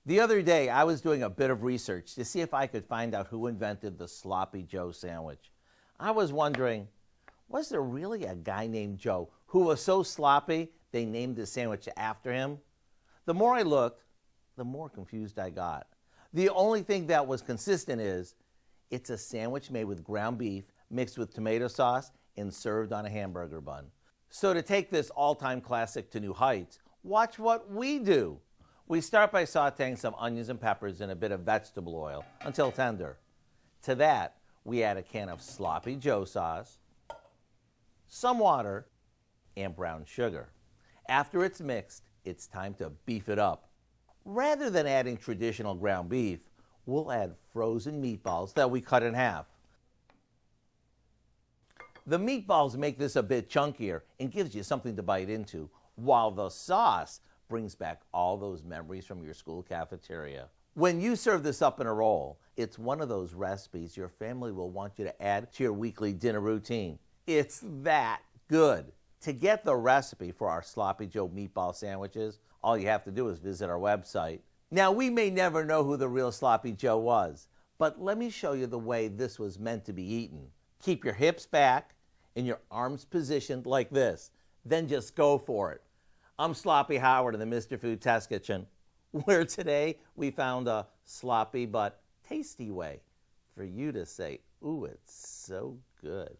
The other day, I was doing a bit of research to see if I could find out who invented the Sloppy Joe sandwich. I was wondering, was there really a guy named Joe who was so sloppy they named the sandwich after him? The more I looked, the more confused I got. The only thing that was consistent is it's a sandwich made with ground beef mixed with tomato sauce and served on a hamburger bun. So to take this all-time classic to new heights, watch what we do. We start by sauteing some onions and peppers in a bit of vegetable oil until tender. To that, we add a can of Sloppy Joe sauce, some water, and brown sugar. After it's mixed, it's time to beef it up. Rather than adding traditional ground beef, we'll add frozen meatballs that we cut in half. The meatballs make this a bit chunkier and gives you something to bite into, while the sauce brings back all those memories from your school cafeteria. When you serve this up in a roll, it's one of those recipes your family will want you to add to your weekly dinner routine. It's that good. To get the recipe for our Sloppy Joe Meatball Sandwiches, all you have to do is visit our website. Now, we may never know who the real Sloppy Joe was, but let me show you the way this was meant to be eaten. Keep your hips back and your arms positioned like this. Then just go for it. I'm Sloppy Howard in the Mr. Food Test Kitchen, where today we found a sloppy but tasty way for you to say, ooh, it's so good.